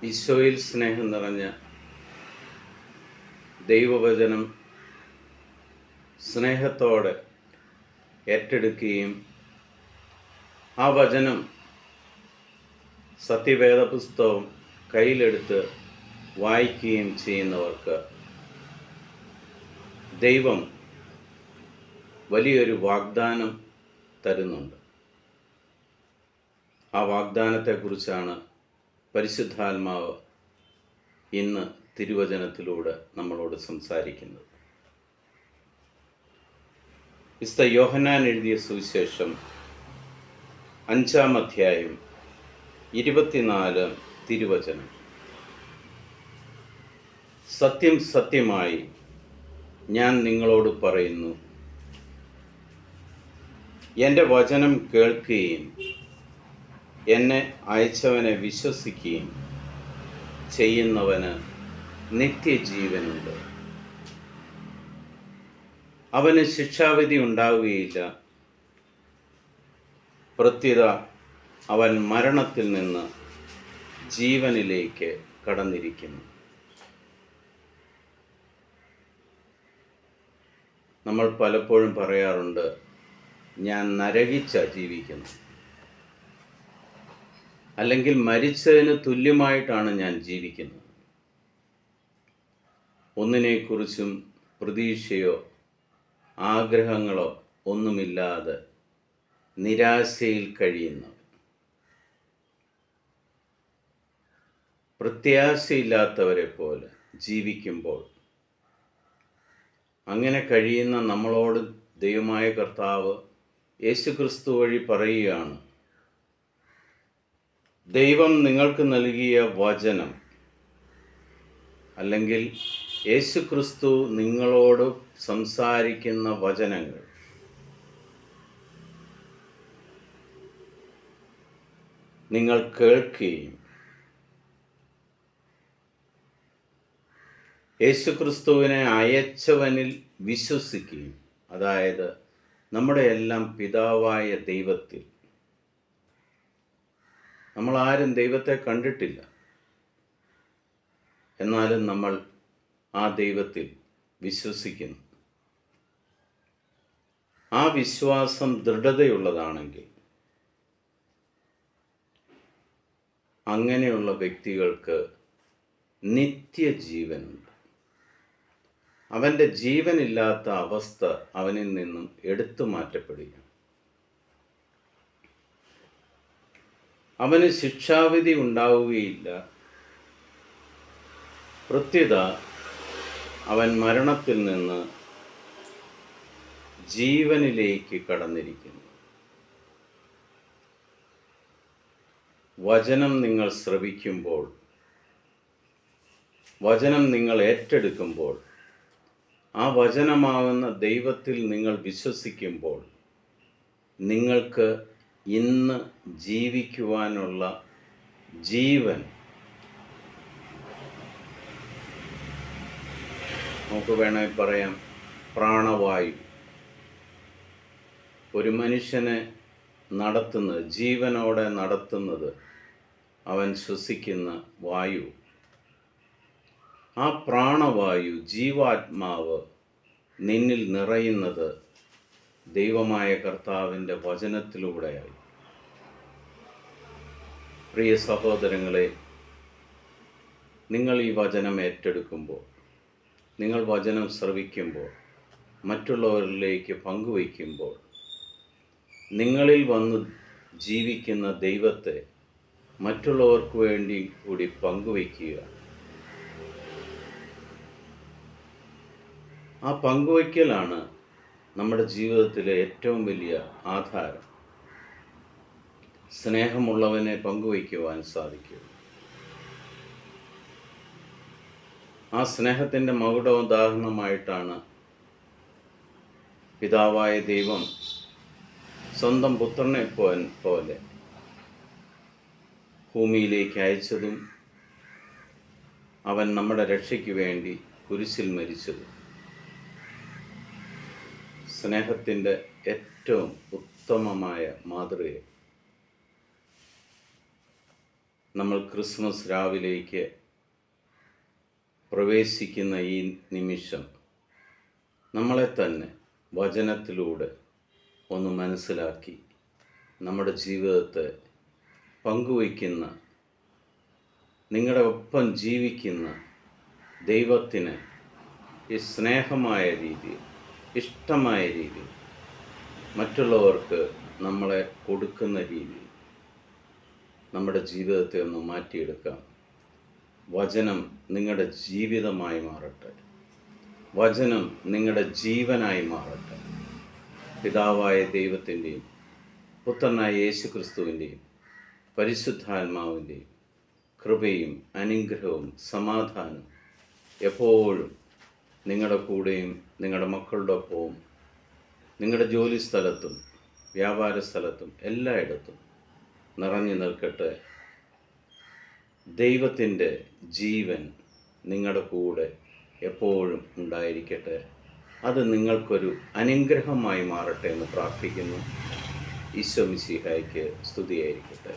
ഈശോയിൽ സ്നേഹം നിറഞ്ഞ ദൈവവചനം സ്നേഹത്തോടെ ഏറ്റെടുക്കുകയും ആ വചനം സത്യവേദ പുസ്തകം കയ്യിലെടുത്ത് വായിക്കുകയും ചെയ്യുന്നവർക്ക് ദൈവം വലിയൊരു വാഗ്ദാനം തരുന്നുണ്ട്. ആ വാഗ്ദാനത്തെക്കുറിച്ചാണ് പരിശുദ്ധാത്മാവ് ഇന്ന് തിരുവചനത്തിലൂടെ നമ്മളോട് സംസാരിക്കുന്നത്. വിശുദ്ധ യോഹന്നാൻ എഴുതിയ സുവിശേഷം 5-ാം അധ്യായം 24 തിരുവചനം. സത്യം സത്യമായി ഞാൻ നിങ്ങളോട് പറയുന്നു, എൻ്റെ വചനം കേൾക്കുകയും എന്നെ അയച്ചവനെ വിശ്വസിക്കുകയും ചെയ്യുന്നവന് നിത്യജീവനുണ്ട്. അവന് ശിക്ഷാവിധി ഉണ്ടാവുകയില്ല. പ്രത്യുത അവൻ മരണത്തിൽ നിന്ന് ജീവനിലേക്ക് കടന്നിരിക്കുന്നു. നമ്മൾ പലപ്പോഴും പറയാറുണ്ട്, ഞാൻ നരകിച്ച ജീവിക്കുന്നു, അല്ലെങ്കിൽ മരിച്ചതിന് തുല്യമായിട്ടാണ് ഞാൻ ജീവിക്കുന്നത്. ഒന്നിനെക്കുറിച്ചും പ്രതീക്ഷയോ ആഗ്രഹങ്ങളോ ഒന്നുമില്ലാതെ നിരാശയിൽ കഴിയുന്നു. പ്രത്യാശയില്ലാത്തവരെ പോലെ ജീവിക്കുമ്പോൾ അങ്ങനെ കഴിയുന്ന നമ്മളോട് ദൈവമായ കർത്താവ് യേശുക്രിസ്തു വഴി പറയുകയാണ്, ദൈവം നിങ്ങൾക്ക് നൽകിയ വചനം, അല്ലെങ്കിൽ യേശുക്രിസ്തു നിങ്ങളോട് സംസാരിക്കുന്ന വചനങ്ങൾ നിങ്ങൾ കേൾക്കുകയും യേശുക്രിസ്തുവിനെ അയച്ചവനിൽ വിശ്വസിക്കുകയും, അതായത് നമ്മുടെ എല്ലാം പിതാവായ ദൈവത്തിൽ. നമ്മളാരും ദൈവത്തെ കണ്ടിട്ടില്ല, എന്നാലും നമ്മൾ ആ ദൈവത്തിൽ വിശ്വസിക്കുന്നു. ആ വിശ്വാസം ദൃഢതയുള്ളതാണെങ്കിൽ അങ്ങനെയുള്ള വ്യക്തികൾക്ക് നിത്യജീവനുണ്ട്. അവൻ്റെ ജീവനില്ലാത്ത അവസ്ഥ അവനിൽ നിന്നും എടുത്തു മാറ്റപ്പെടുക. അവന് ശിക്ഷാവിധി ഉണ്ടാവുകയില്ല. പ്രത്യുത അവൻ മരണത്തിൽ നിന്ന് ജീവനിലേക്ക് കടന്നിരിക്കുന്നു. വചനം നിങ്ങൾ ശ്രവിക്കുമ്പോൾ, വചനം നിങ്ങൾ ഏറ്റെടുക്കുമ്പോൾ, ആ വചനമാകുന്ന ദൈവത്തിൽ നിങ്ങൾ വിശ്വസിക്കുമ്പോൾ, നിങ്ങൾക്ക് ഇന്ന് ജീവിക്കുവാനുള്ള ജീവൻ, നമുക്ക് വേണമെങ്കിൽ പറയാം പ്രാണവായു, ഒരു മനുഷ്യനെ നടത്തുന്നത്, ജീവനോടെ നടത്തുന്നത് അവൻ ശ്വസിക്കുന്ന വായു. ആ പ്രാണവായു, ജീവാത്മാവ് നിന്നിൽ നിറയുന്നത് ദൈവമായ കർത്താവിൻ്റെ വചനത്തിലൂടെയായി. പ്രിയ സഹോദരങ്ങളെ, നിങ്ങൾ ഈ വചനം ഏറ്റെടുക്കുമ്പോൾ, നിങ്ങൾ വചനം ശ്രവിക്കുമ്പോൾ, മറ്റുള്ളവരിലേക്ക് പങ്കുവയ്ക്കുമ്പോൾ, നിങ്ങളിൽ വന്ന് ജീവിക്കുന്ന ദൈവത്തെ മറ്റുള്ളവർക്ക് വേണ്ടി കൂടി പങ്കുവയ്ക്കുക. ആ പങ്കുവയ്ക്കലാണ് നമ്മുടെ ജീവിതത്തിലെ ഏറ്റവും വലിയ ആധാരം. സ്നേഹമുള്ളവനെ പങ്കുവയ്ക്കുവാൻ സാധിക്കും. ആ സ്നേഹത്തിൻ്റെ മകുടോദാഹരണമായിട്ടാണ് പിതാവായ ദൈവം സ്വന്തം പുത്രനെ പോലെ ഭൂമിയിലേക്ക് അയച്ചതും അവൻ നമ്മുടെ രക്ഷയ്ക്ക് വേണ്ടി കുരിശിൽ മരിച്ചതും. സ്നേഹത്തിൻ്റെ ഏറ്റവും ഉത്തമമായ മാതൃക നമ്മൾ ക്രിസ്മസ് രാവിലേക്ക് പ്രവേശിക്കുന്ന ഈ നിമിഷം നമ്മളെ തന്നെ വചനത്തിലൂടെ ഒന്ന് മനസ്സിലാക്കി നമ്മുടെ ജീവിതത്തെ പങ്കുവയ്ക്കുന്ന, നിങ്ങളുടെ ഒപ്പം ജീവിക്കുന്ന ദൈവത്തിന് ഈ സ്നേഹമായ രീതിയിൽ, ഇഷ്ടമായ രീതിയിൽ, മറ്റുള്ളവർക്ക് നമ്മളെ കൊടുക്കുന്ന രീതിയിൽ നമ്മുടെ ജീവിതത്തെ ഒന്ന് മാറ്റിയെടുക്കാം. വചനം നിങ്ങളുടെ ജീവിതമായി മാറട്ടെ. വചനം നിങ്ങളുടെ ജീവനായി മാറട്ടെ. പിതാവായ ദൈവത്തിൻ്റെയും പുത്രനായ യേശുക്രിസ്തുവിൻ്റെയും പരിശുദ്ധാത്മാവിൻ്റെയും കൃപയും അനുഗ്രഹവും സമാധാനവും എപ്പോഴും നിങ്ങളുടെ കൂടെയും നിങ്ങളുടെ മക്കളുടെ ഒപ്പവും നിങ്ങളുടെ ജോലി സ്ഥലത്തും വ്യാപാര സ്ഥലത്തും എല്ലായിടത്തും നിറഞ്ഞു നിൽക്കട്ടെ. ദൈവത്തിൻ്റെ ജീവൻ നിങ്ങളുടെ കൂടെ എപ്പോഴും ഉണ്ടായിരിക്കട്ടെ. അത് നിങ്ങൾക്കൊരു അനുഗ്രഹമായി മാറട്ടെ എന്ന് പ്രാർത്ഥിക്കുന്നു. ഈശോ മിശിഹായ്ക്ക് സ്തുതിയായിരിക്കട്ടെ.